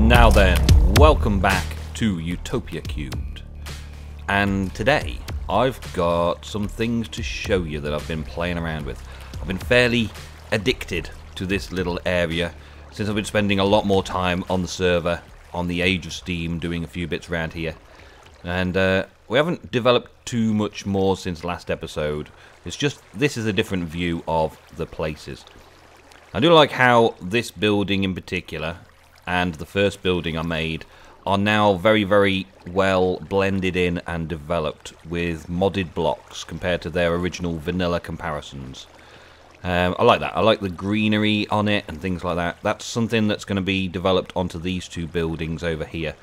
Now then, welcome back to Utopia³, and today I've got some things to show you that I've been playing around with. I've been fairly addicted to this little area since I've been spending a lot more time on the server, on the Age of Steam, doing a few bits around here. And we haven't developed too much more since last episode. It's just, this is a different view of the places. I do like how this building in particular, and the first building I made, are now very, very well blended in and developed with modded blocks compared to their original vanilla comparisons. I like that. I like the greenery on it and things like that. That's something that's going to be developed onto these two buildings over here,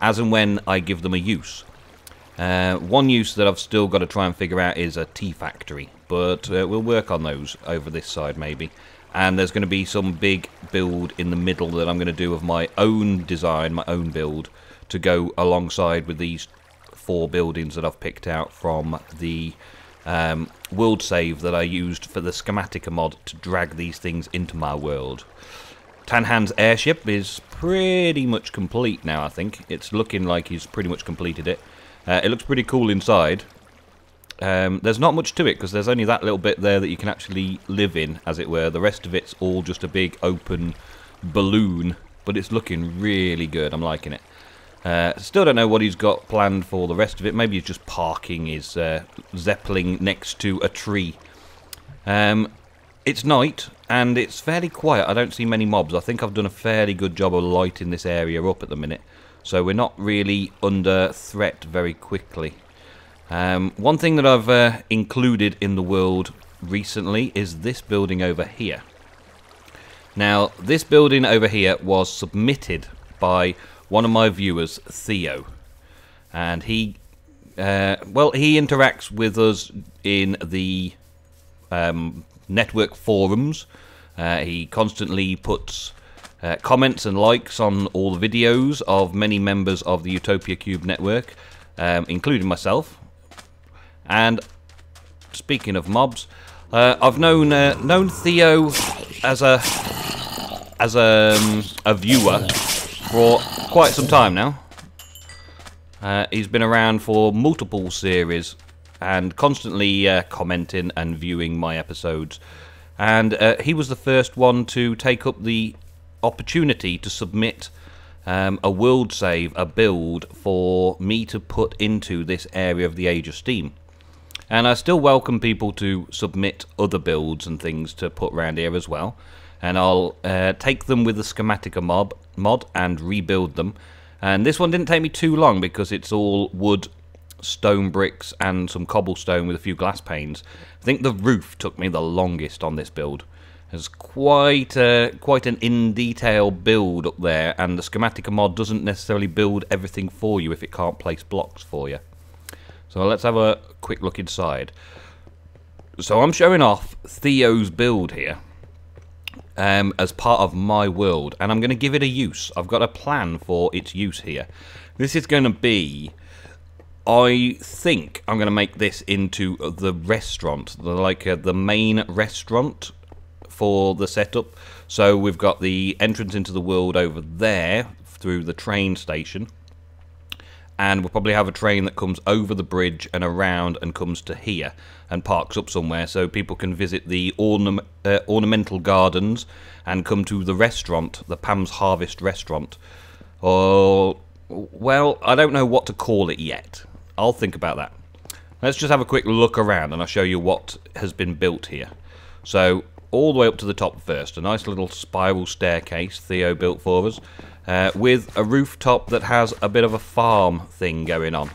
as and when I give them a use. One use that I've still got to try and figure out is a tea factory, but we'll work on those over this side maybe. And there's going to be some big build in the middle that I'm going to do of my own design, my own build, to go alongside with these 4 buildings that I've picked out from the world save that I used for the Schematica mod to drag these things into my world. Tanhan's airship is pretty much complete now, I think. It's looking like he's pretty much completed it. It looks pretty cool inside. There's not much to it because there's only that little bit there that you can actually live in, as it were. The rest of it's all just a big open balloon, but it's looking really good. I'm liking it. Still don't know what he's got planned for the rest of it. Maybe he's just parking his Zeppelin next to a tree. It's night and it's fairly quiet. I don't see many mobs. I think I've done a fairly good job of lighting this area up at the minute, so we're not really under threat very quickly. One thing that I've included in the world recently is this building over here. Now, this building over here was submitted by one of my viewers, Theo, and he interacts with us in the network forums. He constantly puts comments and likes on all the videos of many members of the Utopia³ network, including myself. And speaking of mobs, I've known Theo as a viewer for quite some time now. He's been around for multiple series and constantly commenting and viewing my episodes. And he was the first one to take up the opportunity to submit a world save, a build for me to put into this area of the Age of Steam. And I still welcome people to submit other builds and things to put around here as well. And I'll take them with the Schematica mod and rebuild them. And this one didn't take me too long because it's all wood, stone bricks and some cobblestone with a few glass panes. I think the roof took me the longest on this build. There's quite an in-detail build up there, and the Schematica mod doesn't necessarily build everything for you if it can't place blocks for you. So let's have a quick look inside. So I'm showing off Theo's build here as part of my world, and I'm going to give it a use. I've got a plan for its use here. This is going to be, I think I'm going to make this into the restaurant, the main restaurant for the setup. So we've got the entrance into the world over there through the train station. And we'll probably have a train that comes over the bridge and around and comes to here and parks up somewhere so people can visit the ornamental gardens and come to the restaurant, the Pam's Harvest restaurant. Or, well, I don't know what to call it yet. I'll think about that. Let's just have a quick look around and I'll show you what has been built here. So, all the way up to the top first, a nice little spiral staircase Theo built for us. With a rooftop that has a bit of a farm thing going on.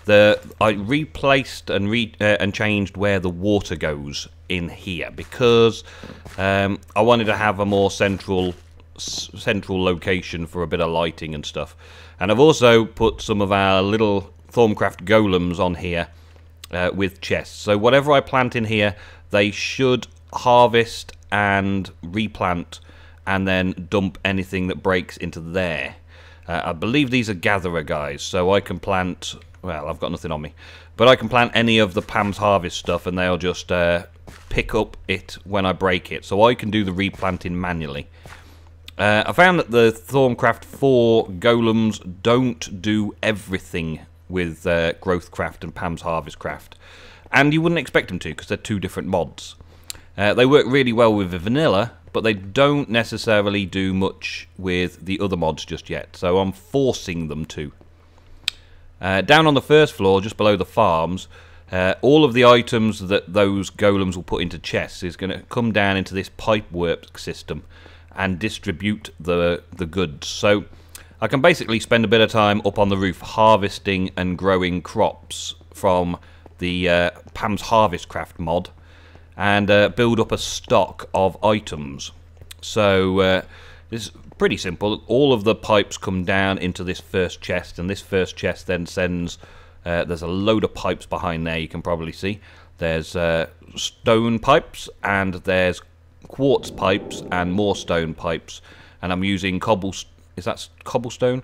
I replaced and changed where the water goes in here because I wanted to have a more central location for a bit of lighting and stuff. And I've also put some of our little Growthcraft golems on here with chests. So whatever I plant in here, they should harvest and replant and then dump anything that breaks into there. I believe these are gatherer guys, so I can plant, well, I've got nothing on me, but I can plant any of the Pam's Harvest stuff and they'll just pick up it when I break it, so I can do the replanting manually. I found that the Growthcraft 4 golems don't do everything with Growthcraft and Pam's Harvestcraft, and you wouldn't expect them to because they're two different mods. They work really well with the vanilla, but they don't necessarily do much with the other mods just yet, so I'm forcing them to. Down on the first floor, just below the farms, all of the items that those golems will put into chests is going to come down into this pipe work system and distribute the goods. So I can basically spend a bit of time up on the roof harvesting and growing crops from the Pam's Harvestcraft mod and build up a stock of items. So it's pretty simple. All of the pipes come down into this first chest, and this first chest then sends there's a load of pipes behind there, you can probably see. There's stone pipes, and there's quartz pipes, and more stone pipes. And I'm using cobblestone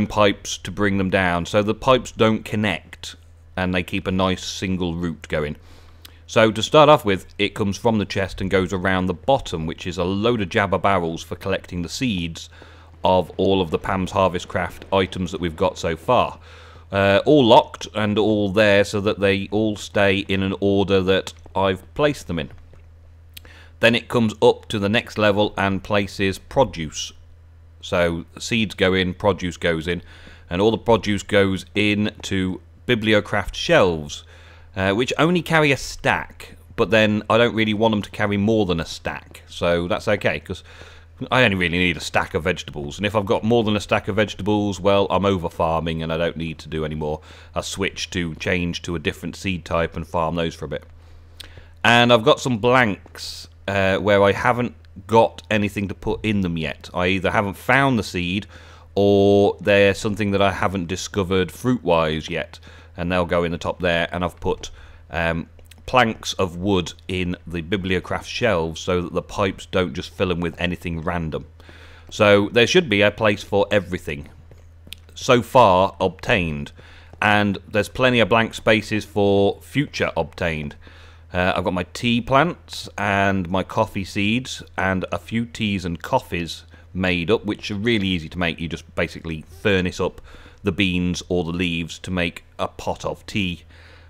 pipes to bring them down, so the pipes don't connect, and they keep a nice single route going. So to start off with, it comes from the chest and goes around the bottom, which is a load of jabber barrels for collecting the seeds of all of the Pam's Harvestcraft items that we've got so far. All locked and all there so that they all stay in an order that I've placed them in. Then it comes up to the next level and places produce. So seeds go in, produce goes in, and all the produce goes into Bibliocraft shelves, which only carry a stack, but then I don't really want them to carry more than a stack, so that's okay, because I only really need a stack of vegetables, and if I've got more than a stack of vegetables, well, I'm over farming and I don't need to do any more. I'll switch to change to a different seed type and farm those for a bit. And I've got some blanks where I haven't got anything to put in them yet. I either haven't found the seed, or they're something that I haven't discovered fruit-wise yet, and they'll go in the top there. And I've put planks of wood in the Bibliocraft shelves so that the pipes don't just fill them with anything random. So there should be a place for everything so far obtained, and there's plenty of blank spaces for future obtained. I've got my tea plants and my coffee seeds and a few teas and coffees made up, which are really easy to make. You just basically furnace up the beans or the leaves to make a pot of tea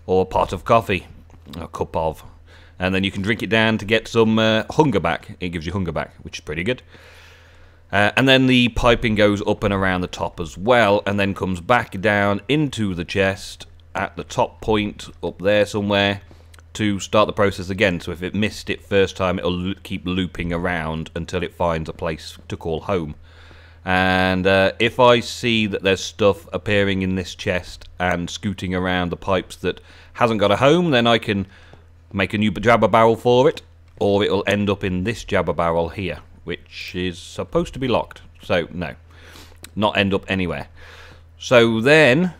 or a pot of coffee, a cup of, and then you can drink it down to get some hunger back. It gives you hunger back, which is pretty good. And then the piping goes up and around the top as well, and then comes back down into the chest at the top point up there somewhere to start the process again. So if it missed it first time, it'll keep looping around until it finds a place to call home. And if I see that there's stuff appearing in this chest and scooting around the pipes that hasn't got a home, then I can make a new jabber barrel for it, or it'll end up in this jabber barrel here, which is supposed to be locked. So no, not end up anywhere. So then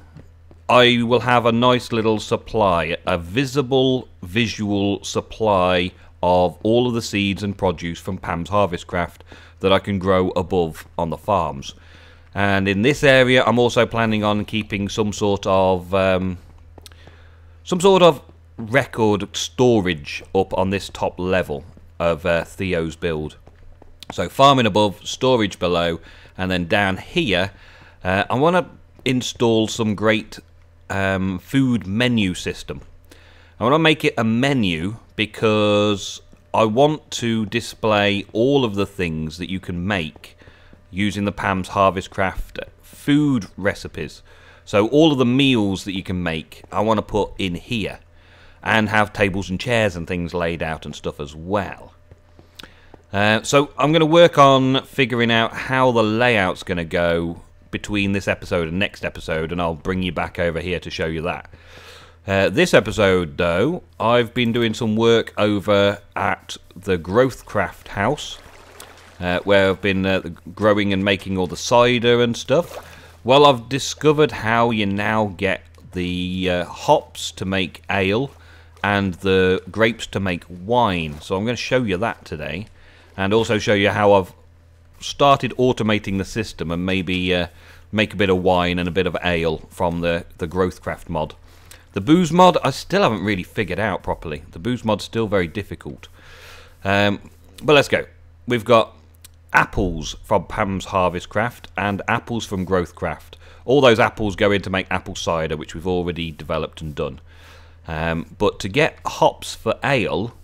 I will have a nice little supply, a visual supply of all of the seeds and produce from Pam's Harvestcraft that I can grow above on the farms. And in this area, I'm also planning on keeping some sort of record storage up on this top level of Theo's build. So farming above, storage below, and then down here, I want to install some great food menu system. I want to make it a menu because I want to display all of the things that you can make using the Pam's Harvestcraft food recipes. So all of the meals that you can make, I want to put in here, and have tables and chairs and things laid out and stuff as well. So I'm going to work on figuring out how the layout's going to go between this episode and next episode, and I'll bring you back over here to show you that. This episode, though, I've been doing some work over at the Growthcraft house, where I've been growing and making all the cider and stuff. Well, I've discovered how you now get the hops to make ale and the grapes to make wine. So I'm going to show you that today, and also show you how I've started automating the system and maybe make a bit of wine and a bit of ale from the Growthcraft mod. The booze mod I still haven't really figured out properly. The booze mod's still very difficult. But let's go. We've got apples from Pam's Harvest Craft and apples from Growthcraft. All those apples go in to make apple cider, which we've already developed and done. But to get hops for ale,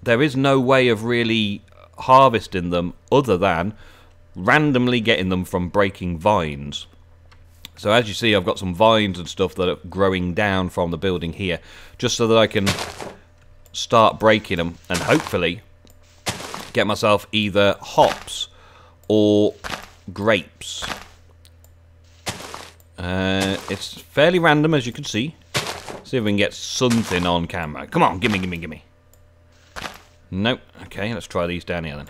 there is no way of really harvesting them other than randomly getting them from breaking vines. So as you see, I've got some vines and stuff that are growing down from the building here, just so that I can start breaking them and hopefully get myself either hops or grapes. It's fairly random, as you can see. See if we can get something on camera. Come on, gimme, gimme, gimme. Nope. Okay, let's try these down here then.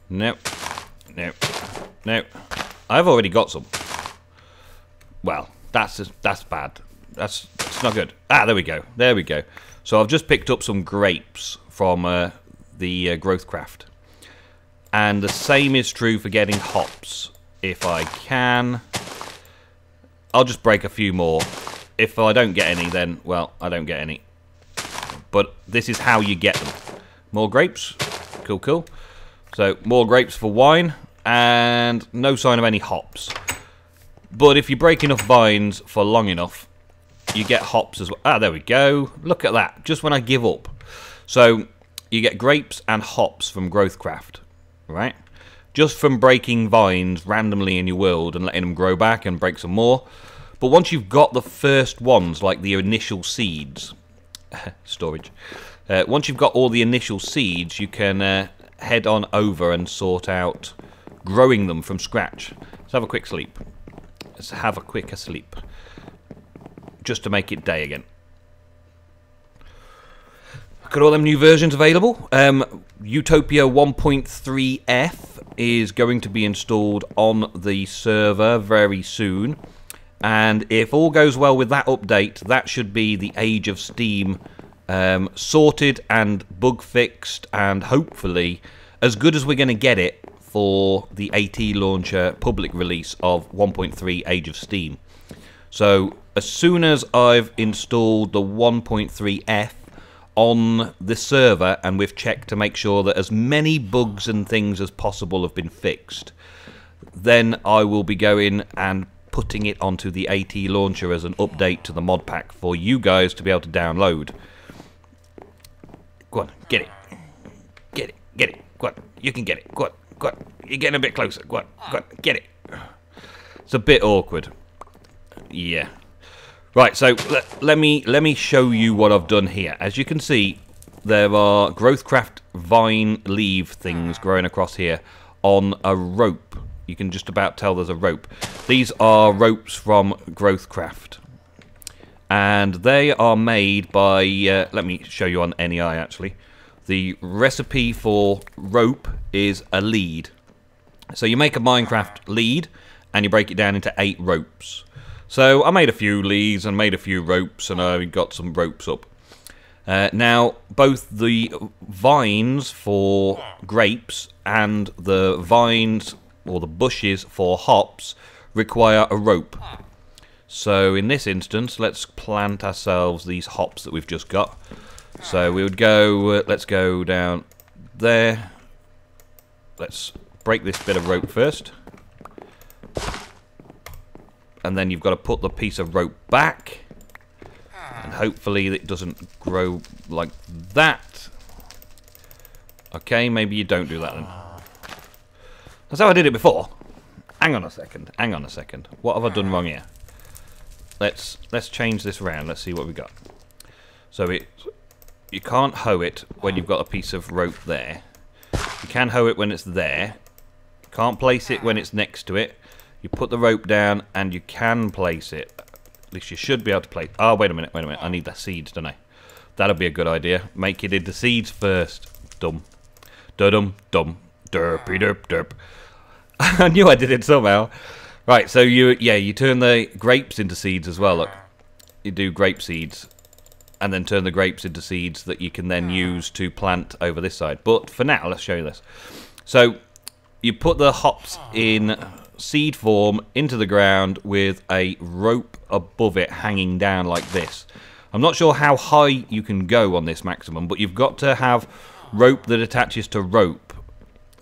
Nope. Nope. Nope. I've already got some. Well, that's bad. That's not good. Ah, there we go. There we go. So I've just picked up some grapes from the Growthcraft. And the same is true for getting hops. If I can, I'll just break a few more. If I don't get any, then, well, I don't get any. But this is how you get them. More grapes. Cool, cool. So, more grapes for wine. And no sign of any hops. But if you break enough vines for long enough, you get hops as well. Ah, there we go. Look at that. Just when I give up. So, you get grapes and hops from Growthcraft. Right? Just from breaking vines randomly in your world and letting them grow back and break some more. But once you've got the first ones, like the initial seeds, storage, once you've got all the initial seeds, you can head on over and sort out growing them from scratch. Let's have a quick sleep. Let's have a quicker sleep. Just to make it day again. Look at all them new versions available. Utopia 1.3F is going to be installed on the server very soon. And if all goes well with that update, that should be the age of Steam sorted and bug fixed, and hopefully as good as we're going to get it for the AT launcher public release of 1.3 Age of Steam. So as soon as I've installed the 1.3F on the server and we've checked to make sure that as many bugs and things as possible have been fixed, then I will be going and putting it onto the AT launcher as an update to the Modpack for you guys to be able to download. Go on, get it. Get it, get it. Go on, you can get it. Go on, go on. You're getting a bit closer. Go on, go on, get it. It's a bit awkward. Yeah. Right, so let me show you what I've done here. As you can see, there are Growthcraft vine leaf things growing across here on a rope. You can just about tell there's a rope. These are ropes from Growthcraft. And they are made by, let me show you on NEI actually. The recipe for rope is a lead. So you make a Minecraft lead and you break it down into 8 ropes. So I made a few leads and made a few ropes and I got some ropes up. Now, both the vines for grapes and the vines or the bushes for hops require a rope. So in this instance, let's plant ourselves these hops that we've just got. So we would go, let's go down there. Let's break this bit of rope first. And then you've got to put the piece of rope back. And hopefully it doesn't grow like that. Okay, maybe you don't do that then. That's how I did it before. Hang on a second. Hang on a second. What have I done wrong here? Let's change this around. Let's see what we got. So you can't hoe it when you've got a piece of rope there. You can hoe it when it's there. You can't place it when it's next to it. You put the rope down and you can place it. At least you should be able to place. Oh, wait a minute. Wait a minute. I need the seeds, don't I? That'll be a good idea. Make it into seeds first. Dumb. Dum dum. Derpy derp derp. I knew I did it somehow. Right, so you turn the grapes into seeds as well. Look, you do grape seeds, and then turn the grapes into seeds that you can then use to plant over this side. But for now, let's show you this. So you put the hops in seed form into the ground with a rope above it hanging down like this. I'm not sure how high you can go on this maximum, but you've got to have rope that attaches to rope.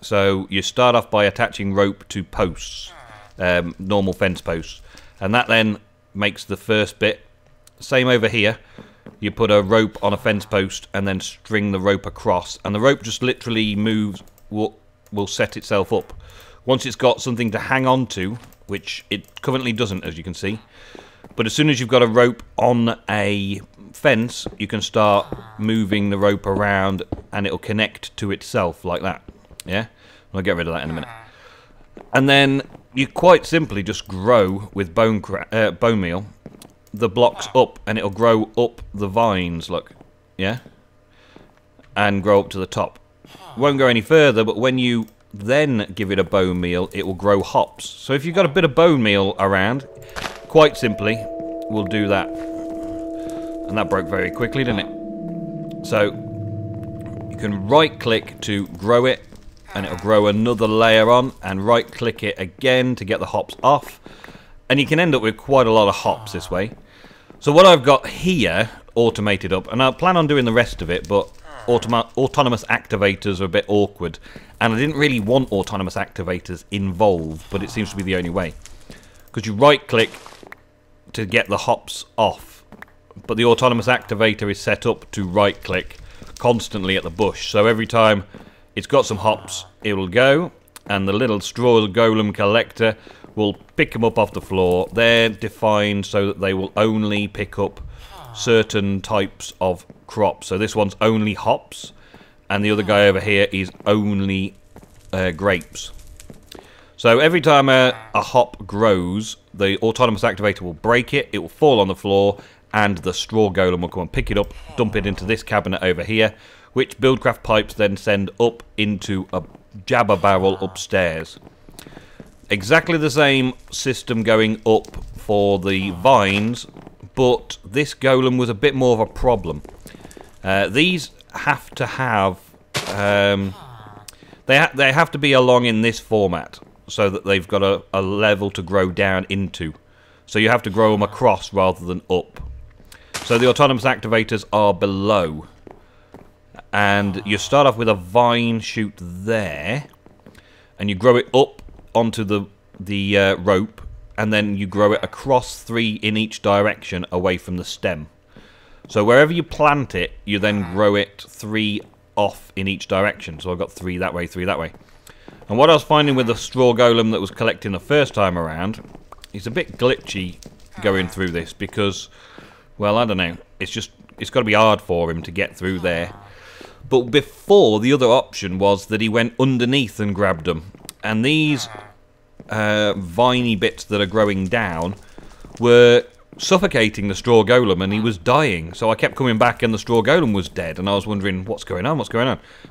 So you start off by attaching rope to posts, normal fence posts, and that then makes the first bit. Same over here. You put a rope on a fence post and then string the rope across, and the rope just literally moves, will set itself up. Once it's got something to hang on to, which it currently doesn't, as you can see, but as soon as you've got a rope on a fence, you can start moving the rope around and it'll connect to itself like that. Yeah? I'll get rid of that in a minute. And then you quite simply just grow with bone meal the blocks up, and it'll grow up the vines, look, yeah, and grow up to the top. Won't go any further, but when you then give it a bone meal, it will grow hops. So if you've got a bit of bone meal around, quite simply, we'll do that. And that broke very quickly, didn't it? So you can right click to grow it, and it'll grow another layer on, and right click it again to get the hops off, and you can end up with quite a lot of hops this way. So what I've got here automated up, and I plan on doing the rest of it, but autonomous activators are a bit awkward, and I didn't really want autonomous activators involved, but it seems to be the only way, because you right click to get the hops off, but the autonomous activator is set up to right click constantly at the bush, so every time it's got some hops it will go, and the little straw golem collector will pick them up off the floor. They're defined so that they will only pick up certain types of crops. So this one's only hops, and the other guy over here is only grapes. So every time a hop grows, the autonomous activator will break it, it will fall on the floor, and the straw golem will come and pick it up, dump it into this cabinet over here, which Buildcraft pipes then send up into a jabber barrel upstairs. Exactly the same system going up for the vines, but this golem was a bit more of a problem. These have to have they have to be along in this format so that they've got a level to grow down into. So you have to grow them across rather than up. So the autonomous activators are below, and you start off with a vine shoot there, and you grow it up onto the rope, and then you grow it across 3 in each direction away from the stem. So wherever you plant it, you then grow it 3 off in each direction. So I've got 3 that way, 3 that way. And what I was finding with the straw golem that was collecting the first time around, it's a bit glitchy going through this because, well, I don't know, it's got to be hard for him to get through there. But before, the other option was that he went underneath and grabbed them, and these viney bits that are growing down were suffocating the straw golem, and he was dying. So I kept coming back and the straw golem was dead, and I was wondering what's going on.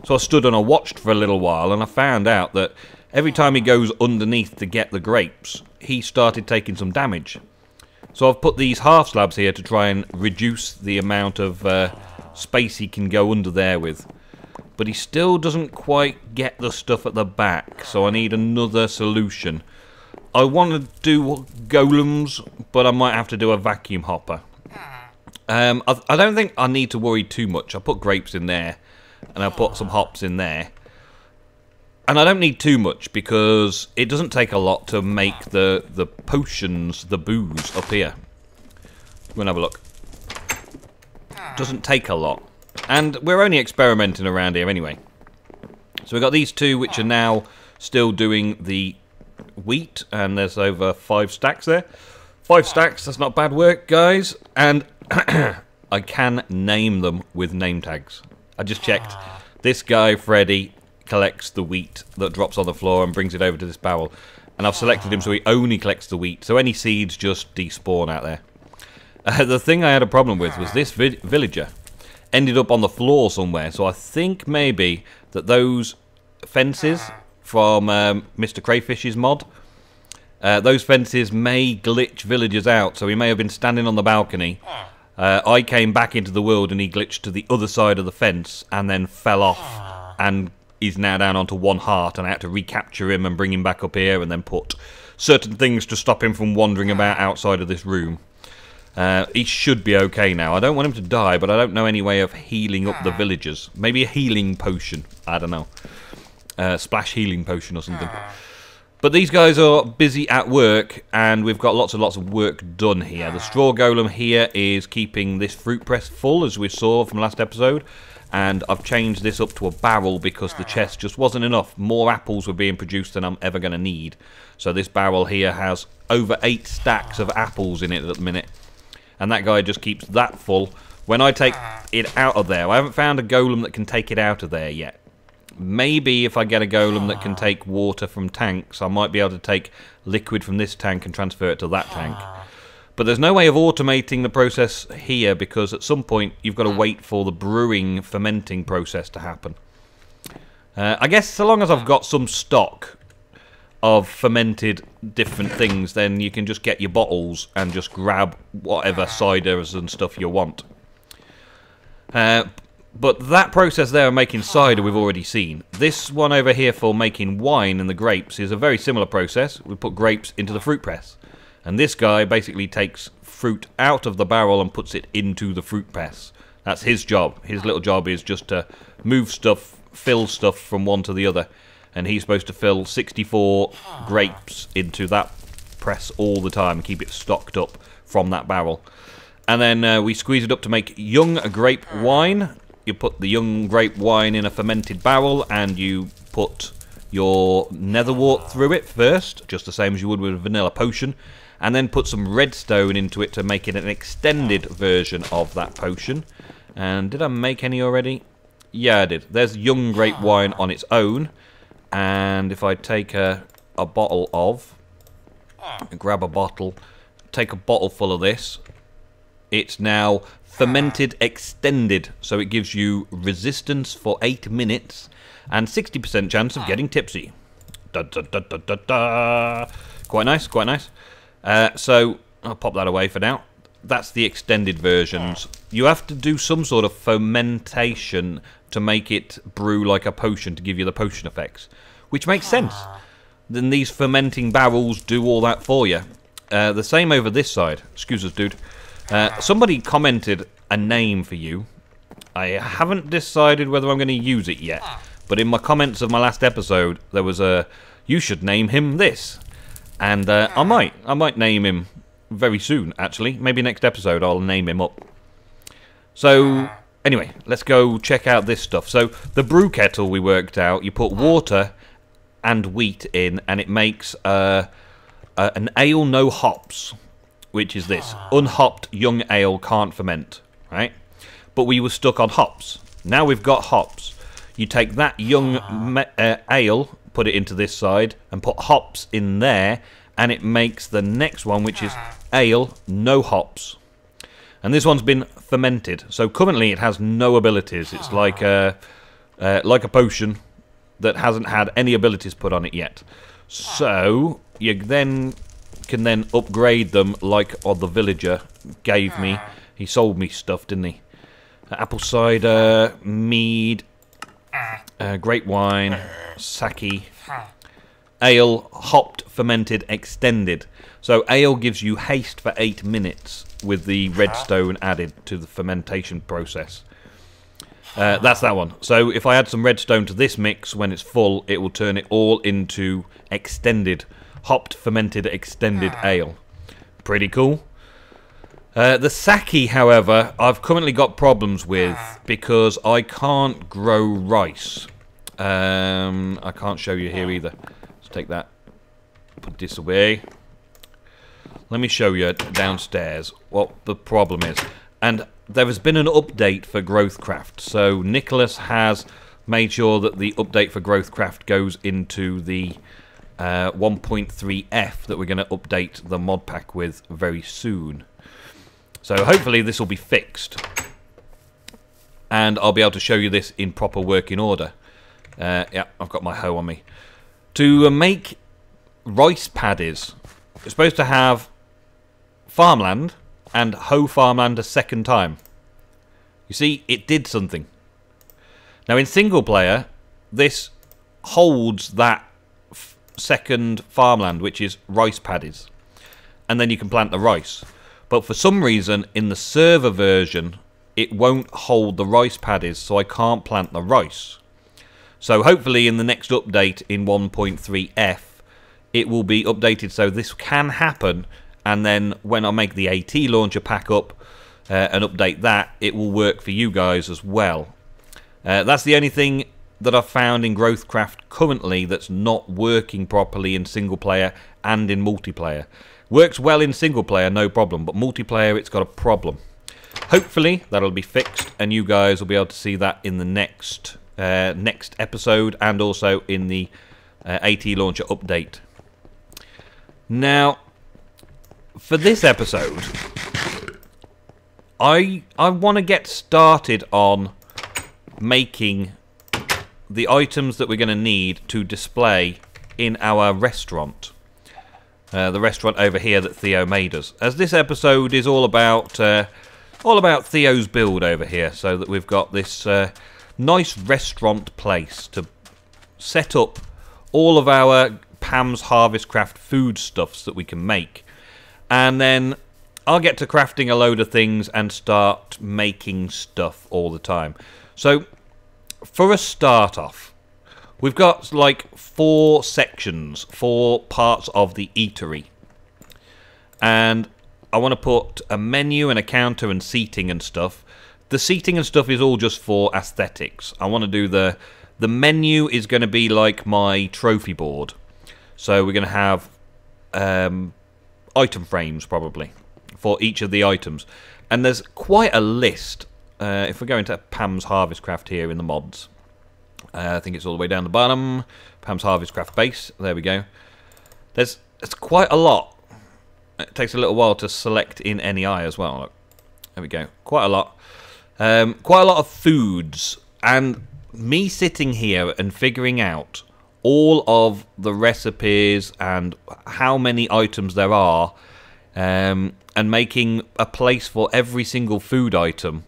So I stood and I watched for a little while, and I found out that every time he goes underneath to get the grapes, he started taking some damage. So I've put these half slabs here to try and reduce the amount of space he can go under there with. But he still doesn't quite get the stuff at the back, so I need another solution. I want to do golems, but I might have to do a vacuum hopper. I don't think I need to worry too much. I put grapes in there, and I put some hops in there. And I don't need too much, because it doesn't take a lot to make the potions, the booze, up here. We're going to have a look. Doesn't take a lot. And we're only experimenting around here anyway. So we've got these 2 which are now still doing the wheat, and there's over 5 stacks there. 5 stacks, that's not bad work, guys. And I can name them with name tags. I just checked. This guy, Freddy, collects the wheat that drops on the floor and brings it over to this barrel. And I've selected him so he only collects the wheat. So any seeds just despawn out there. The thing I had a problem with was this villager ended up on the floor somewhere, so I think maybe that those fences from Mr. Crayfish's mod, those fences may glitch villagers out, so he may have been standing on the balcony. I came back into the world and he glitched to the other side of the fence and then fell off, and he's now down onto 1 heart, and I had to recapture him and bring him back up here and then put certain things to stop him from wandering about outside of this room. He should be okay now. I don't want him to die, but I don't know any way of healing up the villagers. Maybe a healing potion. I don't know. splash healing potion or something. But these guys are busy at work, and we've got lots and lots of work done here. The straw golem here is keeping this fruit press full, as we saw from last episode. And I've changed this up to a barrel because the chest just wasn't enough. More apples were being produced than I'm ever going to need. So this barrel here has over 8 stacks of apples in it at the minute. And that guy just keeps that full. When I take it out of there, I haven't found a golem that can take it out of there yet. Maybe if I get a golem that can take water from tanks, I might be able to take liquid from this tank and transfer it to that tank. But there's no way of automating the process here because at some point you've got to wait for the brewing, fermenting process to happen. I guess so long as I've got some stock of fermented different things, then you can just get your bottles and just grab whatever ciders and stuff you want. But that process there of making cider we've already seen. This one over here for making wine and the grapes is a very similar process. We put grapes into the fruit press. And this guy basically takes fruit out of the barrel and puts it into the fruit press. That's his job. His little job is just to move stuff, fill stuff from one to the other. And he's supposed to fill 64 grapes into that press all the time and keep it stocked up from that barrel. And then we squeeze it up to make young grape wine. You put the young grape wine in a fermented barrel and you put your netherwort through it first, just the same as you would with a vanilla potion, and then put some redstone into it to make it an extended version of that potion. And did I make any already? Yeah, I did. There's young grape wine on its own, and if I take a bottle of, grab a bottle, take a bottle full of this, it's now fermented extended, so it gives you resistance for 8 minutes and 60% chance of getting tipsy. Da, da, da, da, da, da. Quite nice, quite nice. So I'll pop that away for now. That's the extended versions. You have to do some sort of fermentation to make it brew like a potion to give you the potion effects, which makes sense. Then these fermenting barrels do all that for you. The same over this side. Excuse us, dude. Somebody commented a name for you. I haven't decided whether I'm going to use it yet, but in my comments of my last episode there was a you should name him this, and I might name him very soon actually. Maybe next episode I'll name him up. So anyway, let's go check out this stuff. So the brew kettle we worked out, you put water and wheat in and it makes an ale no hops, which is this. Unhopped young ale can't ferment, right? But we were stuck on hops. Now we've got hops. You take that young ale, put it into this side, and put hops in there, and it makes the next one, which is ale, no hops. And this one's been fermented. So currently it has no abilities. It's like a potion that hasn't had any abilities put on it yet. So you then can upgrade them like the villager gave me. He sold me stuff, didn't he? Apple cider, mead, grape wine, sake, ale, hopped, fermented, extended. So ale gives you haste for 8 minutes with the redstone added to the fermentation process. That's that one. So if I add some redstone to this mix when it's full, it will turn it all into extended, hopped, fermented, extended ale. Pretty cool. The sake, however, I've currently got problems with because I can't grow rice. I can't show you here either. Let's take that. Put this away. Let me show you downstairs what the problem is. And there has been an update for Growthcraft. So Nicholas has made sure that the update for Growthcraft goes into the 1.3F that we're going to update the Modpack with very soon. So hopefully this will be fixed, and I'll be able to show you this in proper working order. Yeah, I've got my hoe on me. To make rice paddies, you're supposed to have farmland and hoe farmland a second time. You see, it did something. Now in single player, this holds that second farmland, which is rice paddies, and then you can plant the rice. But for some reason, in the server version, it won't hold the rice paddies, so I can't plant the rice. So hopefully in the next update in 1.3F, it will be updated so this can happen, and then when I make the AT launcher pack up and update that, it will work for you guys as well. That's the only thing that I've found in Growthcraft currently that's not working properly in single player and in multiplayer. Works well in single player, no problem, but multiplayer it's got a problem. Hopefully that'll be fixed, and you guys will be able to see that in the next episode, and also in the AT launcher update. Now, for this episode, I want to get started on making the items that we're going to need to display in our restaurant. The restaurant over here that Theo made us. As this episode is all about Theo's build over here, so that we've got this nice restaurant place to set up all of our Pam's Harvestcraft foodstuffs that we can make. And then I'll get to crafting a load of things and start making stuff all the time. So, for a start off, we've got like 4 sections, 4 parts of the eatery. And I want to put a menu and a counter and seating and stuff. The seating and stuff is all just for aesthetics. I want to do the menu is going to be like my trophy board. So we're going to have item frames probably for each of the items. And there's quite a list. If we go into Pam's Harvestcraft here in the mods, I think it's all the way down the bottom. Pam's Harvestcraft base. There we go. It's quite a lot. It takes a little while to select in NEI as well. Look. There we go. Quite a lot. Quite a lot of foods. And me sitting here and figuring out all of the recipes and how many items there are, and making a place for every single food item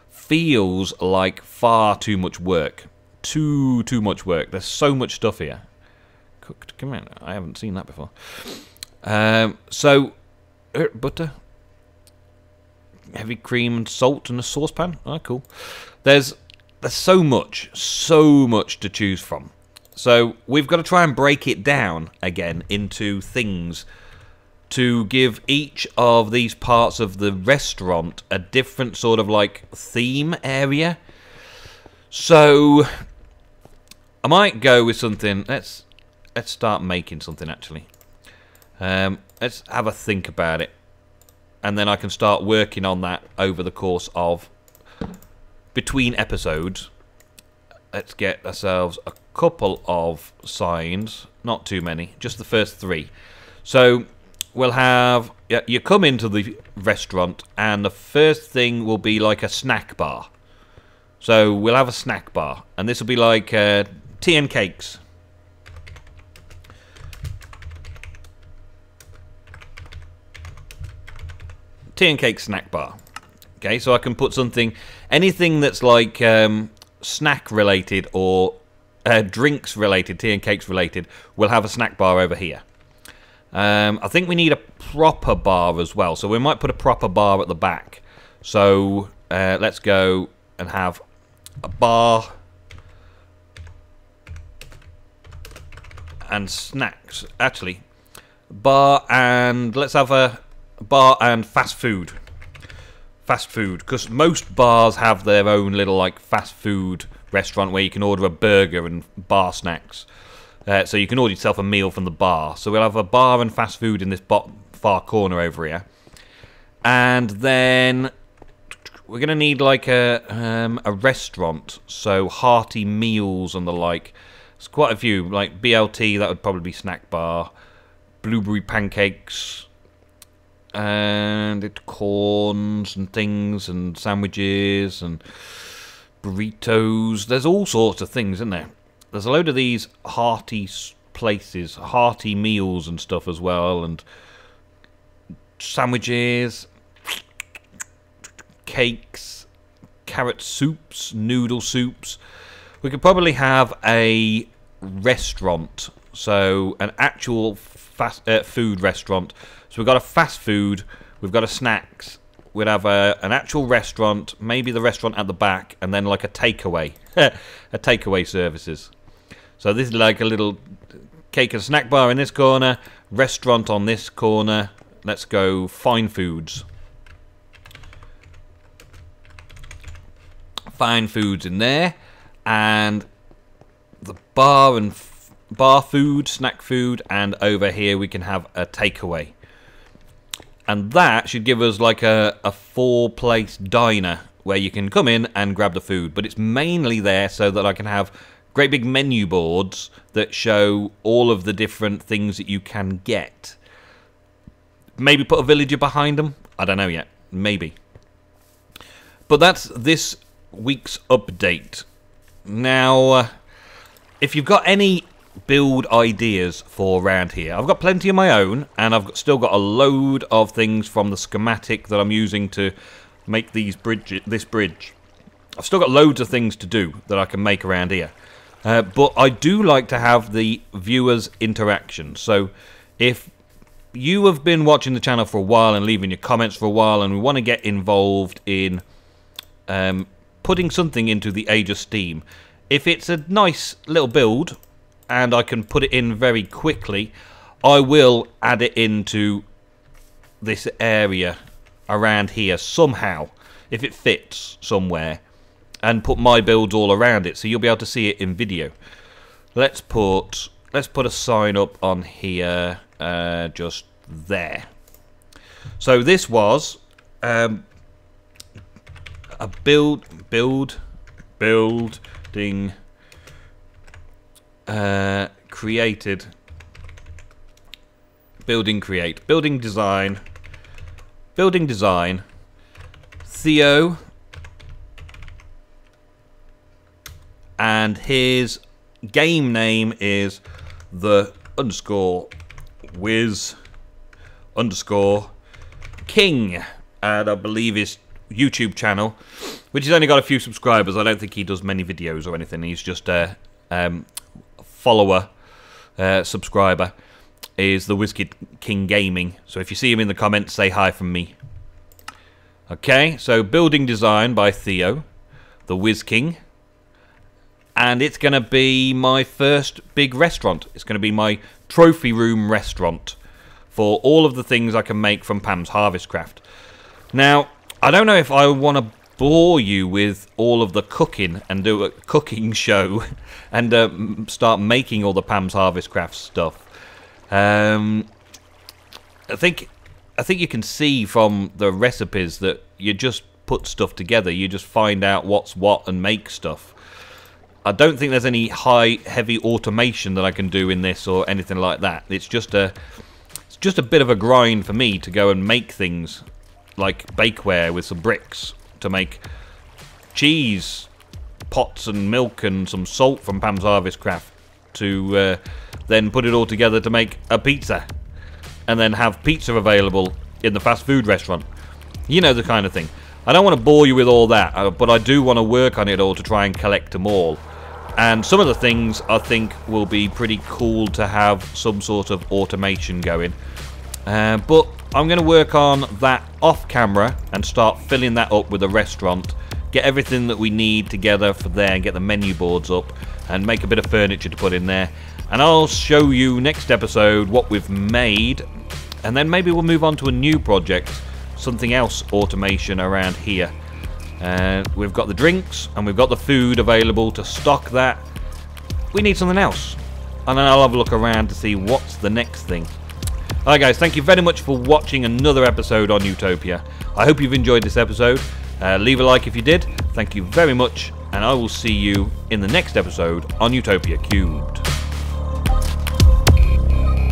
feels like far too much work. Too much work. There's so much stuff here. Cooked, come on, I haven't seen that before. So, butter, heavy cream and salt and a saucepan. Oh, cool. There's so much to choose from. So we've got to try and break it down again into things to give each of these parts of the restaurant a different sort of like theme area. So I might go with something. Let's start making something actually. Let's have a think about it, and then I can start working on that over the course of between episodes. Let's get ourselves a couple of signs, not too many, just the first 3. So we'll have, you come into the restaurant and the first thing will be like a snack bar. So we'll have a snack bar, and this will be like tea and cakes. Tea and cake snack bar. Okay, so I can put something, anything that's like snack related or drinks related, tea and cakes related, we'll have a snack bar over here. I think we need a proper bar as well, so we might put a proper bar at the back. So let's go and have a bar and snacks. Actually, bar and let's have a bar and fast food. Fast food, because most bars have their own little like fast food restaurant where you can order a burger and bar snacks. So you can order yourself a meal from the bar. So we'll have a bar and fast food in this far corner over here. And then we're going to need like a restaurant. So hearty meals and the like. There's quite a few. Like BLT, that would probably be snack bar. Blueberry pancakes. And corns and things and sandwiches and burritos. There's all sorts of things, isn't there? There's a load of these hearty places, hearty meals and stuff as well, and sandwiches, cakes, carrot soups, noodle soups. We could probably have a restaurant, so an actual fast food restaurant. So we've got a fast food, we've got a snacks, we'd have an actual restaurant, maybe the restaurant at the back, and then like a takeaway, a takeaway services. So this is like a little cake and snack bar in this corner, restaurant on this corner. Let's go fine foods. Fine foods in there, and the bar and bar food, snack food, and over here we can have a takeaway. And that should give us like a 4-place diner where you can come in and grab the food. But it's mainly there so that I can have great big menu boards that show all of the different things that you can get. Maybe put a villager behind them? I don't know yet. Maybe. But that's this week's update. Now, if you've got any build ideas for around here, I've got plenty of my own, and I've still got a load of things from the schematic that I'm using to make this bridge. I've still got loads of things to do that I can make around here, but I do like to have the viewers' interaction. So if you have been watching the channel for a while and leaving your comments for a while, and we want to get involved in putting something into the Age of Steam, if it's a nice little build and I can put it in very quickly, I will add it into this area around here somehow, if it fits somewhere, and put my builds all around it, so you'll be able to see it in video. Let's put a sign up on here, just there. So this was a building created, building design, Theo, and his game name is the _Wiz_King, and I believe his YouTube channel, which has only got a few subscribers. I don't think he does many videos or anything. He's just a follower, subscriber, is the King Gaming. So if you see him in the comments, say hi from me. Okay, so building design by Theo, the Wiz King, and it's going to be my first big restaurant. It's going to be my trophy room restaurant for all of the things I can make from Pam's Harvestcraft. Now, I don't know if I want to bore you with all of the cooking and do a cooking show and start making all the Pam's Harvestcraft stuff. I think you can see from the recipes that you just put stuff together. You just find out what's what and make stuff. I don't think there's any heavy automation that I can do in this or anything like that. It's just a bit of a grind for me to go and make things like bakeware with some bricks to make cheese pots and milk and some salt from Pam's Harvestcraft to then put it all together to make a pizza and then have pizza available in the fast food restaurant. You know, the kind of thing. I don't want to bore you with all that, but I do want to work on it all to try and collect them all. And some of the things I think will be pretty cool to have some sort of automation going. But I'm going to work on that off camera and start filling that up with a restaurant. Get everything that we need together for there, get the menu boards up and make a bit of furniture to put in there. And I'll show you next episode what we've made, and then maybe we'll move on to a new project, something else automation around here. We've got the drinks and we've got the food available to stock that. We need something else, and then I'll have a look around to see what's the next thing. Alright guys, thank you very much for watching another episode on Utopia. I hope you've enjoyed this episode. Leave a like if you did. Thank you very much, and I will see you in the next episode on Utopia Cubed.